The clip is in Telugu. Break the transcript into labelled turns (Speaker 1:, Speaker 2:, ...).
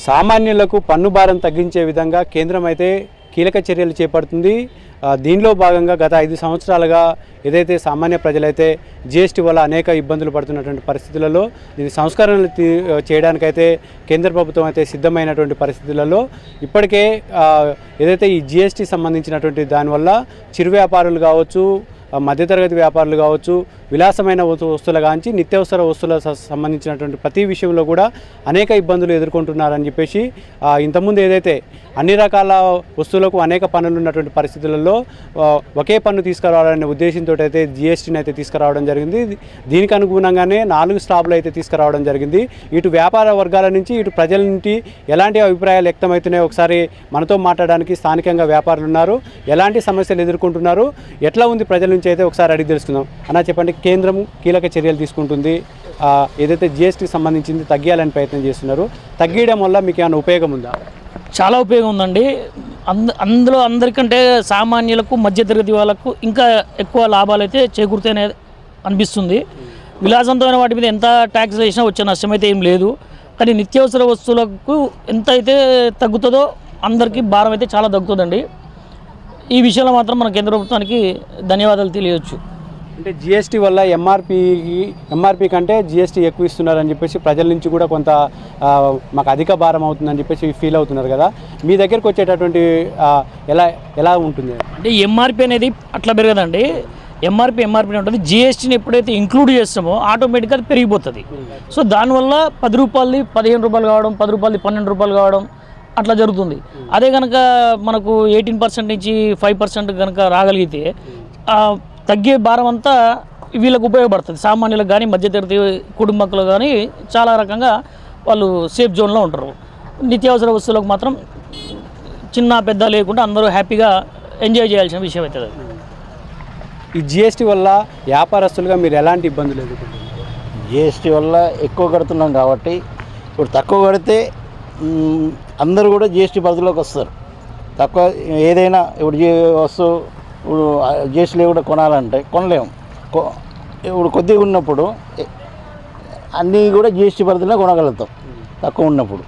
Speaker 1: సామాన్యులకు పన్ను భారం తగ్గించే విధంగా కేంద్రం అయితే కీలక చర్యలు చేపడుతుంది. దీనిలో భాగంగా గత 5 సంవత్సరాలుగా ఏదైతే సామాన్య ప్రజలైతే జీఎస్టీ వల్ల అనేక ఇబ్బందులు పడుతున్నటువంటి పరిస్థితులలో దీని సంస్కరణలు చేయడానికైతే కేంద్ర ప్రభుత్వం అయితే సిద్ధమైనటువంటి పరిస్థితులలో ఇప్పటికే ఏదైతే ఈ జీఎస్టీ సంబంధించినటువంటి దానివల్ల చిరు వ్యాపారులు కావచ్చు, మధ్యతరగతి వ్యాపారులు కావచ్చు, విలాసమైన వస్తువుల కాంచి నిత్యావసర వస్తువుల సంబంధించినటువంటి ప్రతి విషయంలో కూడా అనేక ఇబ్బందులు ఎదుర్కొంటున్నారని చెప్పేసి ఇంతకుముందు ఏదైతే అన్ని రకాల వస్తువులకు అనేక పన్నులు ఉన్నటువంటి పరిస్థితులలో ఒకే పన్ను తీసుకురావాలనే ఉద్దేశంతో అయితే జీఎస్టీని అయితే తీసుకురావడం జరిగింది. దీనికి అనుగుణంగానే 4 స్లాబ్లు అయితే తీసుకురావడం జరిగింది. ఇటు వ్యాపార వర్గాల నుంచి ఇటు ప్రజల నుండి ఎలాంటి అభిప్రాయాలు వ్యక్తమవుతున్నాయో ఒకసారి మనతో మాట్లాడడానికి స్థానికంగా వ్యాపారులు ఉన్నారు. ఎలాంటి సమస్యలు ఎదుర్కొంటున్నారు, ఎట్లా ఉంది ప్రజల నుంచి అయితే ఒకసారి అడిగి తెలుసుకుందాం. అన్న చెప్పండి, కేంద్రం కీలక చర్యలు తీసుకుంటుంది, ఏదైతే జీఎస్టీకి సంబంధించింది తగ్గియాలని ప్రయత్నం చేస్తున్నారు, తగ్గియడం వల్ల మీకు ఏమైనా ఉపయోగం ఉందా?
Speaker 2: చాలా ఉపయోగం ఉందండి. అందులో అందరికంటే సామాన్యులకు, మధ్యతరగతి వాళ్ళకు ఇంకా ఎక్కువ లాభాలు అయితే చేకూరుతాయనే అనిపిస్తుంది. విలాసవంతమైన వాటి మీద ఎంత ట్యాక్స్ వేసినా వచ్చే నష్టం అయితే ఏం లేదు. కానీ నిత్యావసర వస్తువులకు ఎంత అయితే తగ్గుతుందో అందరికీ భారం అయితే చాలా తగ్గుతుందండి. ఈ విషయంలో మాత్రం మన కేంద్ర ప్రభుత్వానికి ధన్యవాదాలు తెలియవచ్చు.
Speaker 1: అంటే జీఎస్టీ వల్ల ఎంఆర్పీ కంటే జీఎస్టీ ఎక్కువ ఇస్తున్నారని చెప్పేసి ప్రజల నుంచి కూడా కొంత మాకు అధిక భారం అవుతుందని చెప్పేసి ఫీల్ అవుతున్నారు కదా. మీ దగ్గరికి వచ్చేటటువంటి ఎలా ఉంటుంది
Speaker 2: అంటే ఎంఆర్పీ అనేది అట్లా పెరగదండి. ఎంఆర్పీ ఉంటుంది. జీఎస్టీని ఎప్పుడైతే ఇంక్లూడ్ చేస్తామో ఆటోమేటిక్గా అది పెరిగిపోతుంది. సో దానివల్ల 10 రూపాయలది 15 రూపాయలు కావడం, 10 రూపాయలది 12 రూపాయలు కావడం అట్లా జరుగుతుంది. అదే కనుక మనకు 18% నుంచి 5% కనుక రాగలిగితే తగ్గే భారం అంతా వీళ్ళకు ఉపయోగపడుతుంది. సామాన్యులకు కానీ, మధ్యతరగతి కుటుంబకులకు కానీ చాలా రకంగా వాళ్ళు సేఫ్ జోన్లో ఉంటారు. నిత్యావసర వస్తువులకు మాత్రం చిన్న పెద్ద లేకుండా అందరూ హ్యాపీగా ఎంజాయ్ చేయాల్సిన విషయం అవుతుంది.
Speaker 1: ఈ జీఎస్టీ వల్ల వ్యాపారస్తులుగా మీరు ఎలాంటి ఇబ్బందులు ఎదుర్కొంటున్నారు?
Speaker 3: జీఎస్టీ వల్ల ఎక్కువ కడుతున్నాం కాబట్టి ఇప్పుడు తక్కువ కడితే అందరూ కూడా జీఎస్టీ పరిధిలోకి వస్తారు. తక్కువ ఏదైనా ఇప్పుడు వస్తువు ఇప్పుడు జీఎస్టీ కూడా కొనాలంటే కొనలేము. ఇప్పుడు కొద్దిగా ఉన్నప్పుడు అన్నీ కూడా జీఎస్టీ పరిధిలో కొనగలుగుతాం తక్కువ ఉన్నప్పుడు.